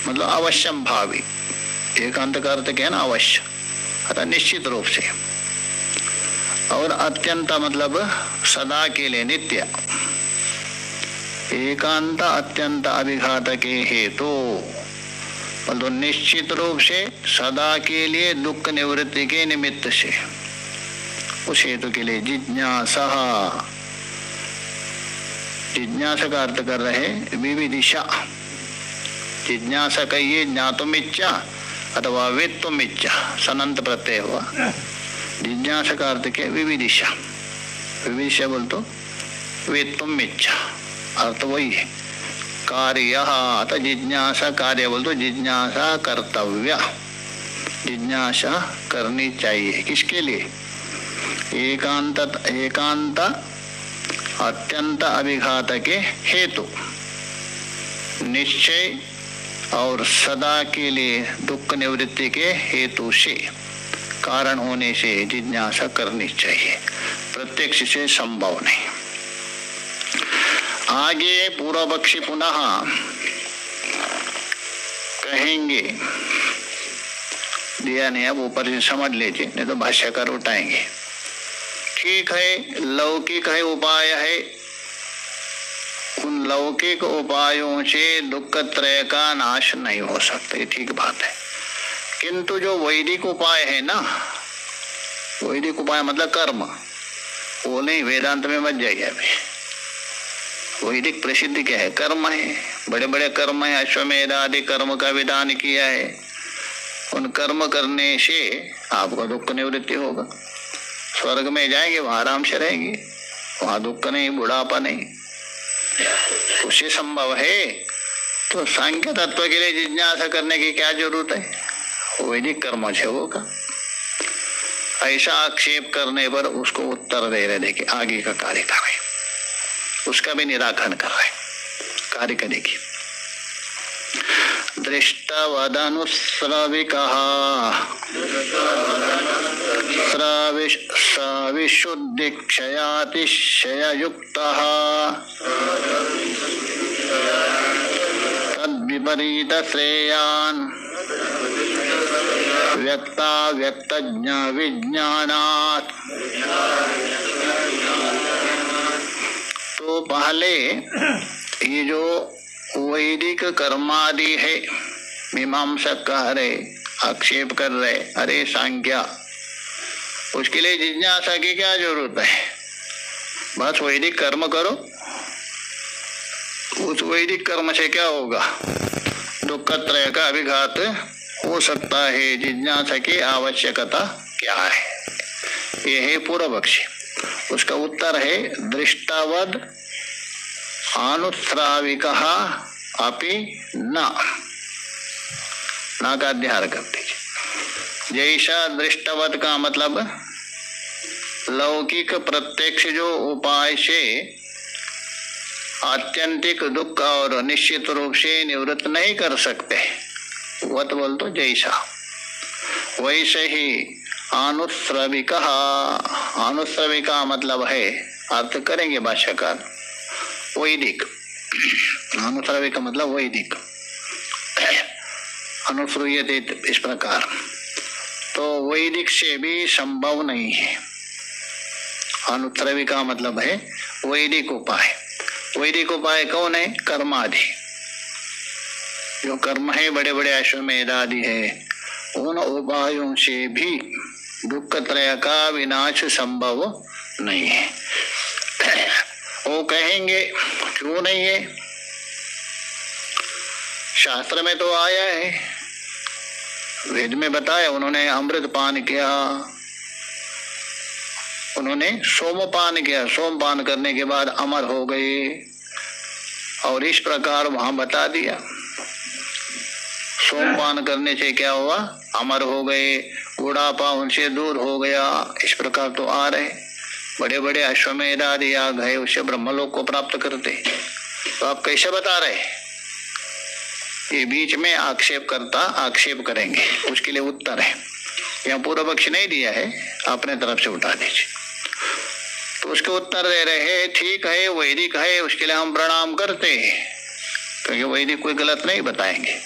मतलब अवश्यम भावी, एकांत का अर्थ क्या है ना, अवश्य, अतः निश्चित रूप से। और अत्यंत मतलब सदा के लिए, नित्य। एकांत अत्यंत अभिघात के हेतु, मतलब निश्चित रूप से सदा के लिए दुख निवृत्ति के निमित्त से, उस हेतु के लिए जिज्ञासा। जिज्ञासा का अर्थ कर रहे विविदिशा। जिज्ञासा कहिए ज्ञातुम इच्छा अथवा वेत्तुम इच्छा, सनंत प्रत्यय हुआ। जिज्ञासा का अर्थ क्या, विविदिशा। विविदिशा बोल तो वेत्तुम इच्छा, अर्थ वही है। कार्य अतः जिज्ञासा, कार्य बोल तो जिज्ञासा कर्तव्य, जिज्ञासा करनी चाहिए। किसके लिए, एकांत अत्यंत अभिघात के हेतु, निश्चय और सदा के लिए दुख निवृत्ति के हेतु से, कारण होने से जिज्ञासा करनी चाहिए, प्रत्यक्ष से संभव नहीं। आगे पूर्व पक्षी पुनः कहेंगे, दिया नहीं, अब ऊपर से समझ लीजिए, नहीं तो भाष्यकार उठाएंगे। ठीक है, लौकिक है उपाय है, उन लौकिक उपायों से दुख त्रय का नाश नहीं हो सकता, ये ठीक बात है। किंतु जो वैदिक उपाय है ना, वैदिक उपाय मतलब कर्म, वो नहीं, वेदांत में मत जाइए अभी। वैदिक प्रसिद्ध क्या है, कर्म है, बड़े बड़े कर्म है, अश्वमेध आदि कर्म का विधान किया है। उन कर्म करने से आपका दुख निवृत्ति होगा, स्वर्ग में जाएंगे, वहां आराम से रहेंगे, वहां दुख नहीं, बुढ़ापा नहीं, उसे संभव है। तो सांख्य तत्व के लिए जिज्ञासा करने की क्या जरूरत है, वैदिक कर्म से होगा। ऐसा आक्षेप करने पर उसको उत्तर दे रहे, देखिए आगे का कार्य कर रहे, उसका भी निराकरण कर रहे, कार्य का देखिए। दृष्टवदनुस्रविकः सविशुद्धिक्षयातिशययुक्तः तद्विपरीत श्रेयान् व्यक्ता व्यक्तज्ञ विज्ञानात्। तो पहले ये जो वैदिक कर्मादि है, मीमांसक कह रहे, आक्षेप कर रहे, अरे सांख्या, उसके लिए जिज्ञासा की क्या जरूरत है, बस वैदिक कर्म करो। उस वैदिक कर्म से क्या होगा, दुख त्रय का अभिघात हो सकता है, जिज्ञासा की आवश्यकता क्या है, ये है पूर्व पक्षी। उसका उत्तर है दृष्टवद अनुश्राविकः अपि न का अध्याय कर दीजिए। जैसा दृष्टवद का मतलब लौकिक प्रत्यक्ष जो उपाय से आत्यंतिक दुख और निश्चित रूप से निवृत्त नहीं कर सकते, वत बोल तो जैसा, वैसे ही अनुश्रविका, अनुश्रविका मतलब है, अर्थ करेंगे भाष्यकार, वैदिक। अनुश्रविका मतलब वैदिक, अनुश्रूयते इस प्रकार। तो वैदिक से भी संभव नहीं है। अनुश्रविका मतलब है वैदिक उपाय। वैदिक उपाय कौन है, कर्मादि, जो कर्म है, बड़े बड़े अश्वमेध आदि है, उन उपायों से भी दुख त्रय का विनाश संभव नहीं है। वो कहेंगे क्यों नहीं है, शास्त्र में तो आया है, वेद में बताया, उन्होंने अमृत पान किया, उन्होंने सोमपान किया, सोमपान करने के बाद अमर हो गए, और इस प्रकार वहां बता दिया सोमपान करने से क्या हुआ, अमर हो गए, बुढ़ापा उनसे दूर हो गया। इस प्रकार तो आ रहे, बड़े बड़े अश्वमेध आदि आ गए, उससे ब्रह्मलोक को प्राप्त करते। तो आप कैसे बता रहे, ये बीच में आक्षेप करता आक्षेप करेंगे, उसके लिए उत्तर है। यहाँ पूर्व पक्ष नहीं दिया है, अपने तरफ से उठा दीजिए। तो उसके उत्तर दे रहे हैं, ठीक है वैदिक है, उसके लिए हम प्रणाम करते हैं, क्योंकि वैदिक कोई गलत नहीं बताएंगे।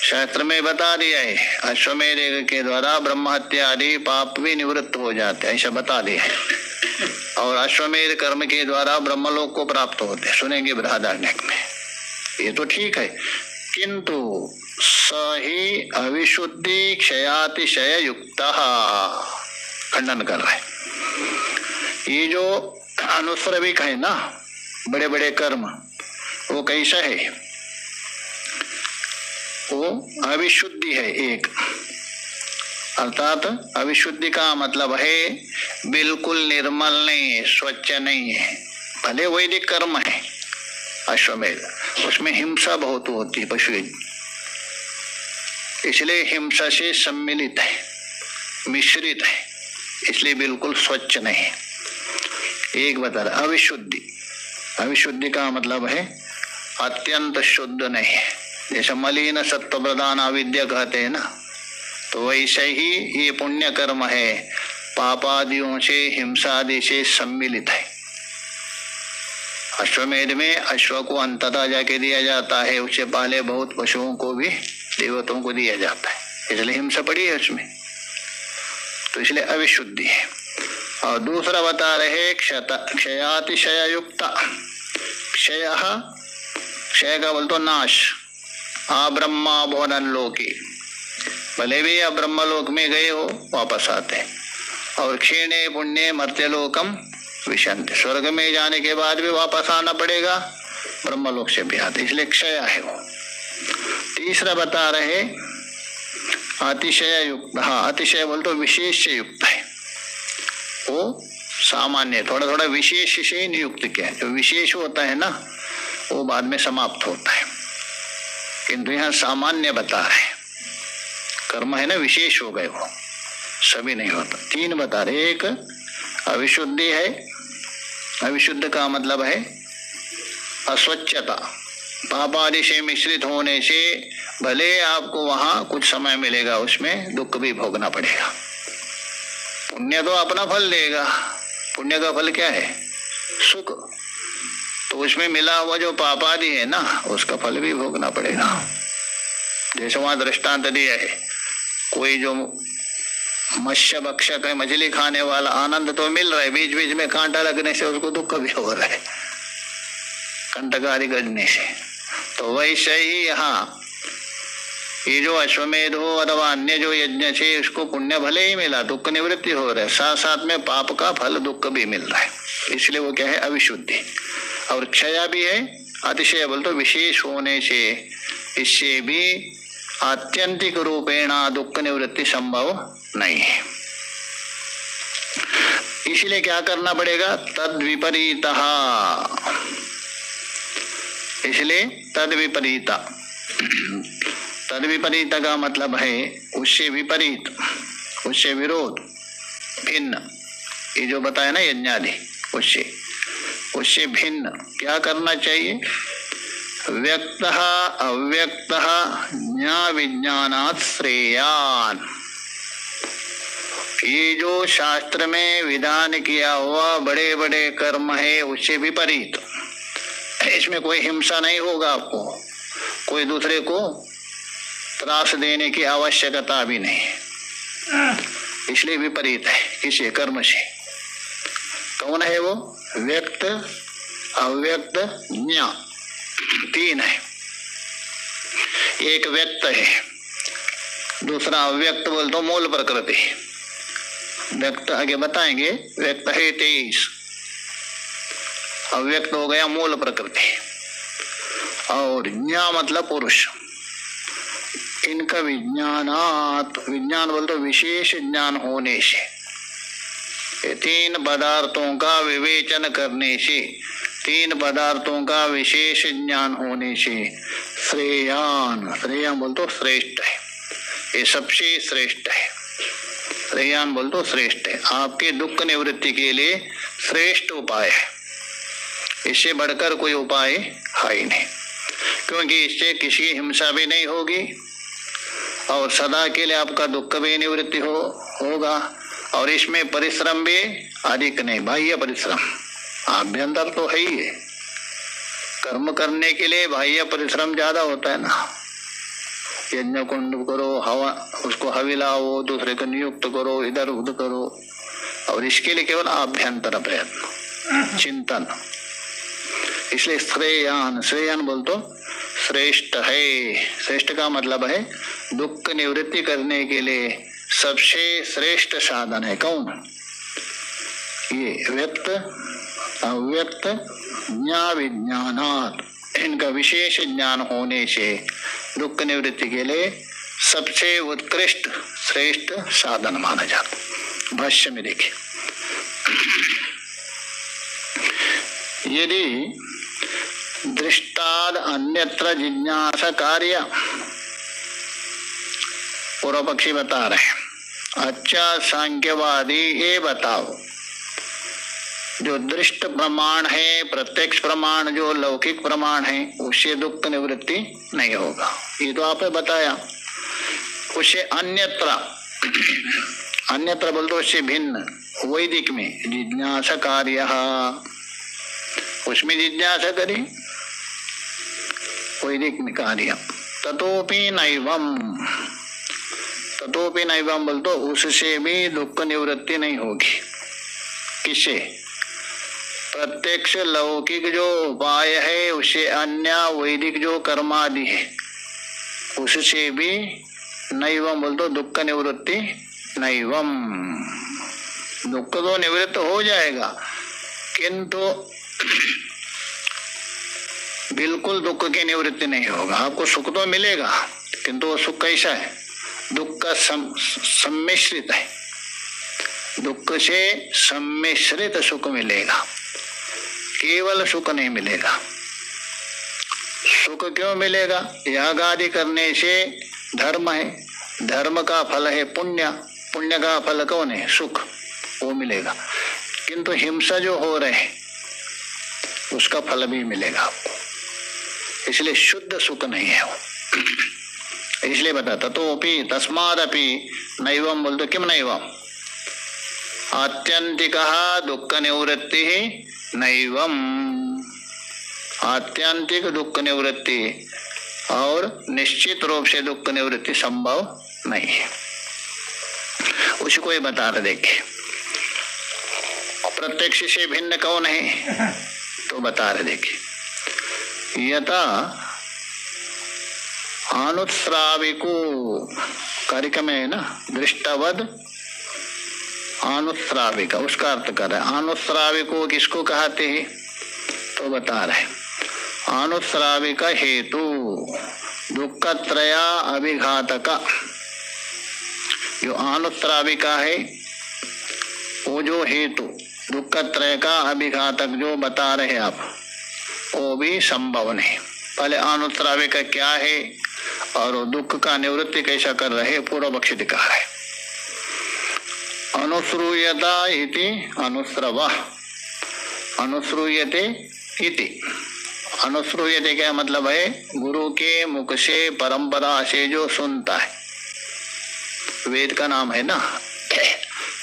शास्त्र में बता दिया है, अश्वमेध यज्ञ के द्वारा ब्रह्म हत्या आदि पाप भी निवृत्त हो जाते हैं, ऐसा बता दिया है। और अश्वमेध कर्म के द्वारा ब्रह्मलोक को प्राप्त होते हैं, सुनेंगे बृहदारण्यक में। ये तो ठीक है, किंतु सही अविशुद्धि क्षयातिशय युक्त खंडन कर रहा है। ये जो अनुस्रविक है ना, बड़े बड़े कर्म, वो कैसा है? वो अविशुद्धि है एक, अर्थात अविशुद्धि का मतलब है बिल्कुल निर्मल नहीं है, स्वच्छ नहीं है। भले वैदिक कर्म है अश्वमेध, उसमें हिंसा बहुत होती है पशु, इसलिए हिंसा से सम्मिलित है, मिश्रित है, इसलिए बिल्कुल स्वच्छ नहीं है। एक बता रहा अविशुद्धि, अविशुद्धि का मतलब है अत्यंत शुद्ध नहीं है। जैसे मलिन सत्व प्रधान अविद्या कहते हैं ना, तो वैसे ही ये पुण्य कर्म है, पापादियों से हिंसादि से सम्मिलित है। अश्वमेध में अश्व को अंततः जाके दिया जाता है, उससे पहले बहुत पशुओं को भी देवताओं को दिया जाता है, इसलिए हिंसा पड़ी है उसमें, तो इसलिए अविशुद्धि है। और दूसरा बता रहे क्षयातिशय युक्त। क्षय, क्षय का बोल तो नाश। अब्रह्मा भुवन लोके, भले भी आप ब्रह्मलोक में गए हो वापस आते हैं। और क्षीणे पुण्य मर्त्यलोकम विशंति, स्वर्ग में जाने के बाद भी वापस आना पड़ेगा, ब्रह्मलोक से भी आते, इसलिए क्षय है वो। तीसरा बता रहे अतिशय युक्त। हाँ, अतिशय बोल तो विशेष से युक्त है, वो सामान्य थोड़ा थोड़ा विशेष से नियुक्त किया है। जो विशेष होता है ना वो बाद में समाप्त होता है, किंतु यहाँ सामान्य बता रहे, कर्म है ना विशेष हो गए, वो सभी नहीं होता। तीन बता रहे, एक अविशुद्धि है, अविशुद्ध का मतलब है अस्वच्छता, पाप आदि से मिश्रित होने से भले आपको वहां कुछ समय मिलेगा, उसमें दुख भी भोगना पड़ेगा। पुण्य तो अपना फल देगा, पुण्य का फल क्या है? सुख, तो उसमें मिला हुआ जो पाप आदि है ना उसका फल भी भोगना पड़ेगा। जैसे वहां दृष्टांत दिया है, कोई जो मत्स्य भक्षक है, मछली खाने वाला, आनंद तो मिल रहा है, बीच बीच में कांटा लगने से उसको दुख भी हो रहा है, कंटकारी गड़ने से। तो वैसे ही यहाँ ये जो अश्वमेध हो अथवा अन्य जो यज्ञ से उसको पुण्य भले ही मिला, दुख निवृत्ति हो रहा है, साथ साथ में पाप का फल दुख भी मिल रहा है, इसलिए वो क्या है? अविशुद्धि। और क्षय भी है, अतिशय बोल तो विशेष होने से, इससे भी आत्यंतिक रूपेण दुख निवृत्ति संभव नहीं है। इसलिए क्या करना पड़ेगा? तद विपरीत, इसलिए तद विपरीत। तद विपरीत का मतलब है उससे विपरीत, उससे विरोध, भिन्न। ये जो बताया ना यज्ञादि, उससे भिन्न क्या करना चाहिए? व्यक्त अव्यक्त ज्ञा विज्ञानात् श्रेयान। ये जो शास्त्र में विधान किया हुआ बड़े बड़े कर्म है उससे विपरीत, इसमें कोई हिंसा नहीं होगा, आपको कोई दूसरे को त्रास देने की आवश्यकता भी नहीं, इसलिए विपरीत है किसी कर्म से। कौन है वो? व्यक्त अव्यक्त ज्ञा, तीन है। एक व्यक्त है, दूसरा अव्यक्त बोल तो मूल प्रकृति। व्यक्त आगे बताएंगे, व्यक्त है 23, अव्यक्त हो गया मूल प्रकृति। और ज्ञा मतलब पुरुष। इनका विज्ञानात्, विज्ञान बोल तो विशेष ज्ञान होने से, तीन पदार्थों का विवेचन करने से, तीन पदार्थों का विशेष ज्ञान होने से श्रेयान, श्रेयान बोल तो श्रेष्ठ है, ये सबसे श्रेष्ठ है। श्रेयान बोल तो श्रेष्ठ है, आपके दुख निवृत्ति के लिए श्रेष्ठ उपाय है, इससे बढ़कर कोई उपाय है ही नहीं, क्योंकि इससे किसी हिंसा भी नहीं होगी और सदा के लिए आपका दुख भी निवृत्ति होगा। और इसमें परिश्रम भी अधिक नहीं, बाह्य परिश्रम, आभ्यंतर तो है ही है, कर्म करने के लिए बाह्य परिश्रम ज्यादा होता है ना, यज्ञ कुंड करो, हवा उसको हविलाओ, दूसरे को नियुक्त करो, इधर उधर करो। और इसके लिए केवल आभ्यंतर प्रयत्न, चिंतन। इसलिए श्रेयान, श्रेयान बोल तो श्रेष्ठ है। श्रेष्ठ का मतलब है दुख निवृत्ति करने के लिए सबसे श्रेष्ठ साधन है। कौन? ये व्यक्त अव्यक्त ज्ञा विज्ञानात्, इनका विशेष ज्ञान होने से दुख निवृत्ति के लिए सबसे उत्कृष्ट श्रेष्ठ साधन माना जाता। भाष्य में देखिए, यदि दृष्टाद अन्यत्र जिज्ञासा कार्य, पूर्व पक्षी बता रहे हैं, अच्छा सांख्यवादी ये बताओ, जो दृष्ट प्रमाण है, प्रत्यक्ष प्रमाण जो लौकिक प्रमाण है, उससे दुख निवृत्ति नहीं होगा। ये तो आपने बताया। उससे अन्यत्र, अन्यत्र बोल दो उससे भिन्न, वैदिक में जिज्ञासा कार्य, उसमें जिज्ञासा करी, वैदिक में कार्य। ततोपि नैवम, ततोपि नैवम बोल दो उससे भी दुख निवृत्ति नहीं होगी। किससे? प्रत्यक्ष लौकिक जो उपाय है, उससे अन्य वैदिक जो कर्मादि है, उससे भी नैवम बोल दो दुख निवृत्ति नैवम। दुख तो निवृत्त हो जाएगा, किंतु बिल्कुल दुख की निवृत्ति नहीं होगा। आपको सुख तो मिलेगा, किंतु वो सुख कैसा है? दुख का सम्मिश्रित है, दुख से सम्मिश्रित सुख मिलेगा, केवल सुख नहीं मिलेगा। सुख क्यों मिलेगा? याग आदि करने से धर्म है, धर्म का फल है पुण्य, पुण्य का फल कौन है? सुख, वो मिलेगा। किंतु हिंसा जो हो रहे उसका फल भी मिलेगा आपको, इसलिए शुद्ध सुख नहीं है वो। इसलिए बताता तो तस्मादपि नैवम बोल दो। किम नैवम? आत्यंतिक दुख निवृत्ति नैवम, आत्यंतिक दुख निवृत्ति और निश्चित रूप से दुख निवृत्ति संभव नहीं है। उसको ही बता रहे, देखिए प्रत्यक्ष से भिन्न कौन है तो बता रहे, देखिए यथा अनुश्राविको कार्यक्रम है ना, दृष्टवद अनुश्राविका, उसका अर्थ कर रहे हैं। अनुश्राविको किसको कहते हैं तो बता रहे, अनुश्राविका हेतु दुखत्रया अभिघातक। जो अनुश्राविका है वो जो हेतु दुखत्रय का अभिघातक जो बता रहे आप, वो भी संभव नहीं। पहले अनुश्राविका क्या है और दुख का निवृत्ति कैसा कर रहे, पूर्व पक्षी दिखा रहे। अनुश्रूयता इति अनुश्रवः, अनुश्रूयते इति, अनुश्रूयते क्या मतलब है? गुरु के मुख से परंपरा से जो सुनता है। वेद का नाम है ना,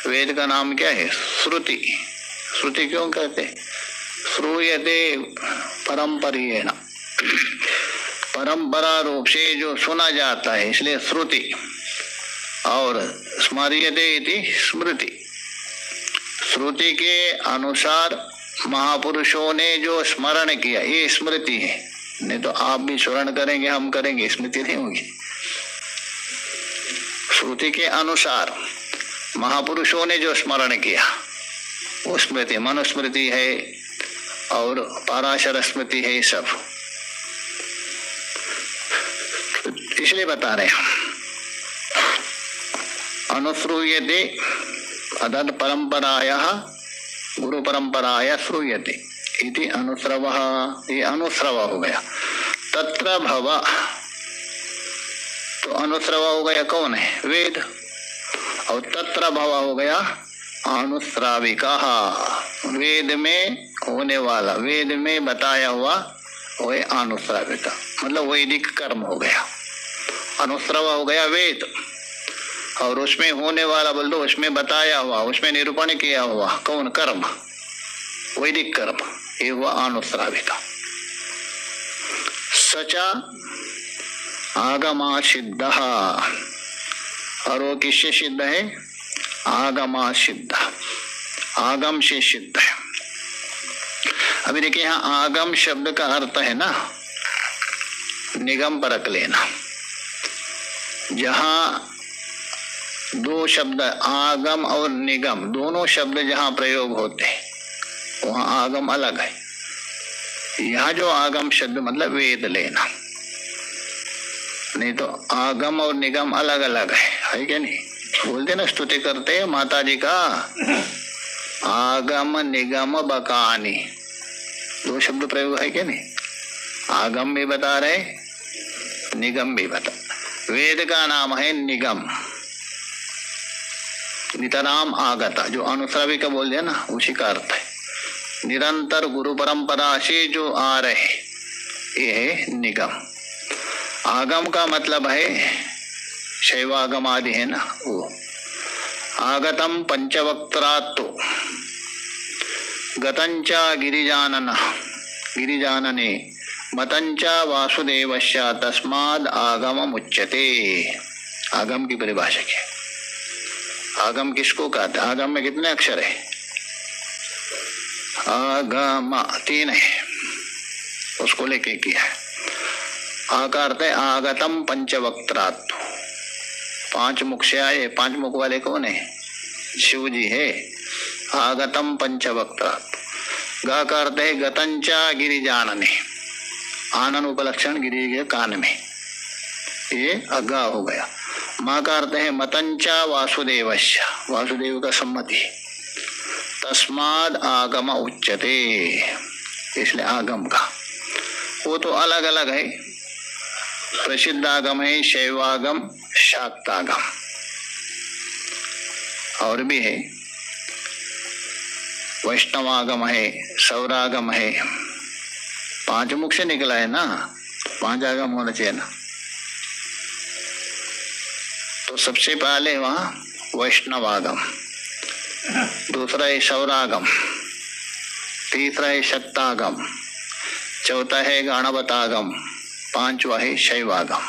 वेद का नाम क्या है? श्रुति। श्रुति क्यों कहते? श्रूयते परंपरेण, परंपरा रूप से जो सुना जाता है, इसलिए श्रुति। और स्मर्यते इति स्मृति, श्रुति के अनुसार महापुरुषों ने जो स्मरण किया ये स्मृति है। नहीं तो आप भी स्मरण करेंगे, हम करेंगे, स्मृति नहीं होगी। श्रुति के अनुसार महापुरुषों ने जो स्मरण किया वो स्मृति, मनुस्मृति है और पराशर स्मृति है, सब इसलिए बता रहे हैं। अनुश्रूयते अदद परंपरायाः गुरु परंपराया श्रूयते इति अनुश्रवः, ये अनुश्रव हो गया। तत्र भव, तो अनुश्रव हो गया कौन है? वेद। और तत्र भव हो गया अनुश्राविका, वेद में होने वाला, वेद में बताया हुआ वो अनुश्राविका, मतलब वैदिक कर्म हो गया। अनुश्रव हो गया वेद, और उसमें होने वाला बोल दो, उसमें बताया हुआ, उसमें निरूपण किया हुआ कौन? कर्म, वैदिक कर्म, ये हुआ अनुश्राविका। सचा आगमा सिद्ध, और वो किससे सिद्ध है? आगमा सिद्ध, आगम से सिद्ध है। अभी देखिए यहाँ आगम शब्द का अर्थ है ना निगम परख लेना। जहाँ दो शब्द आगम और निगम दोनों शब्द जहाँ प्रयोग होते हैं वहाँ आगम अलग है। यहाँ जो आगम शब्द मतलब वेद लेना, नहीं तो आगम और निगम अलग अलग है क्या नहीं? बोलते ना, स्तुति करते हैं माता जी का, आगम निगम बकानी, दो शब्द प्रयोग है क्या नहीं? आगम भी बता रहे, निगम भी बता। वेद का नाम है निगम, नितराम आगता, जो अनुश्रावी का बोल दिया ना उसी का अर्थ है। निरंतर गुरु परंपरा से जो आ रहे ये है निगम। आगम का मतलब है शैवागम आदि है ना वो। आगतम पंचवक्त्रात्तो गतंचा गिरिजानन गिरिजानने मतंचा वासुदेवस्य तस्माद आगम उच्यते। आगम की परिभाषा क्या? आगम किसको कहते? आगम में कितने अक्षर है? आगम 3 है, उसको लेके किया है। आकार है आगतम पंचवक्त्रात्, 5 मुख से आए। 5 मुख वाले कौन है? शिव जी है। आगतम पंचवक्त्रात्। गा का अर्थ है गतंचा गिरिजानने, आनन उपलक्षण गिरी के कान में, ये अगा हो गया। माँ का अर्थ है मतंचा वासुदेवस्य, वासुदेव का सम्मति। तस्माद आगम उच्यते, इसलिए आगम का वो तो अलग अलग है। प्रसिद्ध आगम है शैवागम, शाक्तागम, और भी है वैष्णवागम है, सौरागम है। 5 मुख से निकला है ना, 5 आगम होना चाहिए ना। तो सबसे पहले वहां वैष्णवागम, दूसरा है सौरागम, तीसरा है शक्तागम, चौथा है गणपतागम, 5वां है शैवागम।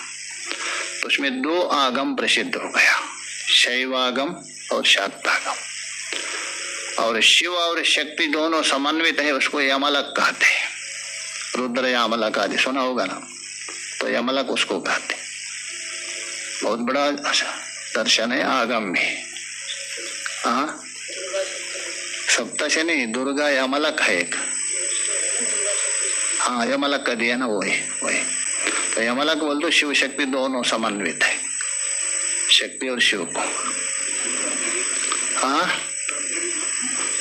तो उसमें 2 आगम प्रसिद्ध हो गया, शैवागम और शाक्तागम। और शिव और शक्ति दोनों समन्वित है, उसको यमलक कहते हैं। रुद्र यमलक आदि सुना होगा ना, तो यमलक उसको कहते। बहुत बड़ा दर्शन है आगम में। हाँ, सप्तशनी दुर्गा यमलक है एक। हाँ, यमलक का दिया ना, वही। तो यमलक बोल दो, शिव शक्ति दोनों समन्वित है, शक्ति और शिव को। हाँ,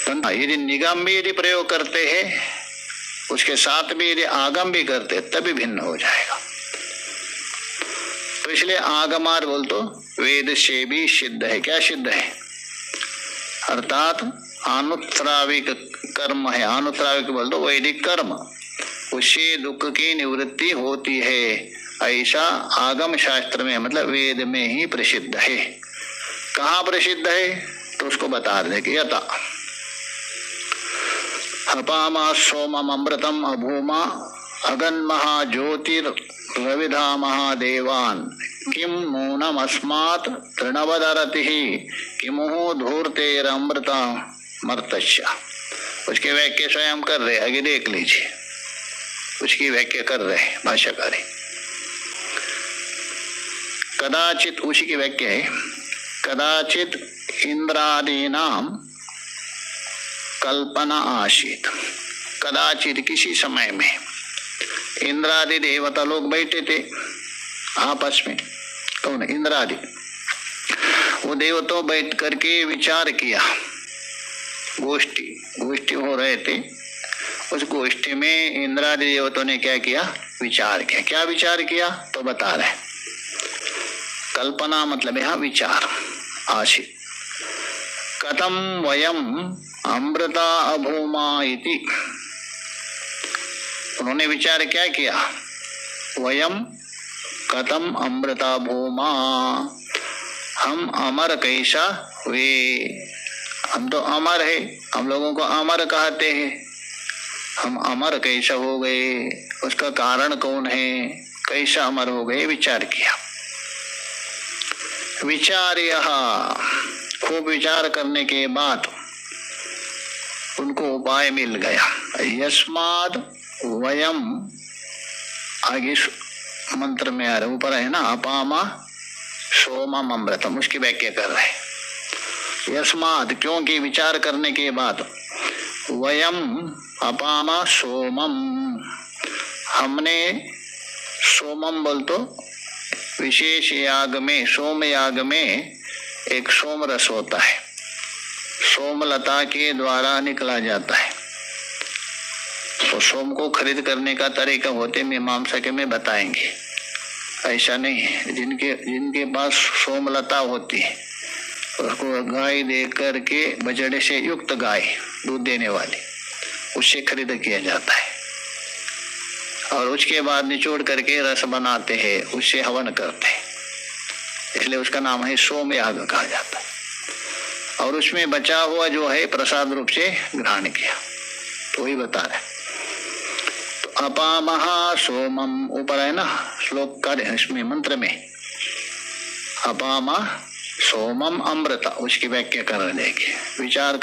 तो यदि निगम भी यदि प्रयोग करते हैं, उसके साथ भी यदि आगम भी करते तभी भिन्न हो जाएगा। तो इसलिए आगमार बोल तो वेद से भी सिद्ध है। क्या सिद्ध है? अर्थात अनुत्राविक कर्म है। अनुत्राविक बोल दो वैदिक कर्म, उससे दुख की निवृत्ति होती है, ऐसा आगम शास्त्र में मतलब वेद में ही प्रसिद्ध है। कहाँ प्रसिद्ध है? तो उसको बता दे कि यथा हपामा सोमम अमृतम अभूमा अगन्महा ज्योतिर रविधा महादेवान किम नूनम अस्मात् तृणवदरति किमुहु धूर्तेरमृता मर्तस्य। उसके व्याख्या स्वयं कर रहे, आगे देख लीजिए, उसकी व्याख्या कर रहे भाष्यकारी। कदाचित, उसी की व्याख्या है, कदाचित इंद्रादीनाम कल्पना आशीत। कदाचित किसी समय में इंद्रादि देवता लोग बैठे थे आपस में। कौन? इंद्रादि। वो देवताओं बैठ करके विचार किया, गोष्ठी हो रहे थे। उस गोष्ठी में इंद्रादि देवताओं ने क्या किया? विचार किया। क्या विचार किया? तो बता रहे। कल्पना मतलब यहाँ विचार। आशीत कथम वयम अमृता अभूमा इति। उन्होंने विचार क्या किया? वयम कथम अमृता भूमा, हम अमर कैसा हुए? हम तो अमर है, हम लोगों को अमर कहते हैं, हम अमर कैसा हो गए? उसका कारण कौन है? कैसा अमर हो गए विचार किया। विचार्य, खूब विचार करने के बाद उनको उपाय मिल गया। यस्माद वयम, आगे मंत्र में आ रहा ऊपर है ना, अपामा सोमम अमृतम, उसकी व्याख्या कर रहे हैं। यस्माद, क्योंकि विचार करने के बाद, वयम अपामा सोमम, हमने, सोमम बोल तो विशेष याग में, सोम याग में एक सोम रस होता है, सोमलता के द्वारा निकला जाता है। तो सोम को खरीद करने का तरीका होते मीमांसा के में बताएंगे। ऐसा नहीं है, जिनके पास सोमलता होती है उसको गाय दे करके, बछड़े से युक्त गाय, दूध देने वाली, उससे खरीद किया जाता है और उसके बाद निचोड़ करके रस बनाते हैं, उससे हवन करते हैं, इसलिए उसका नाम है सोम याग कहा जाता है। और उसमें बचा हुआ जो है प्रसाद रूप से ग्रहण किया, तो वही बता रहे। तो अपामहा सोमम ऊपर है ना श्लोक का, इसमें मंत्र में अपामा सोमम अमृत, उसकी व्याख्या कर देंगे। विचार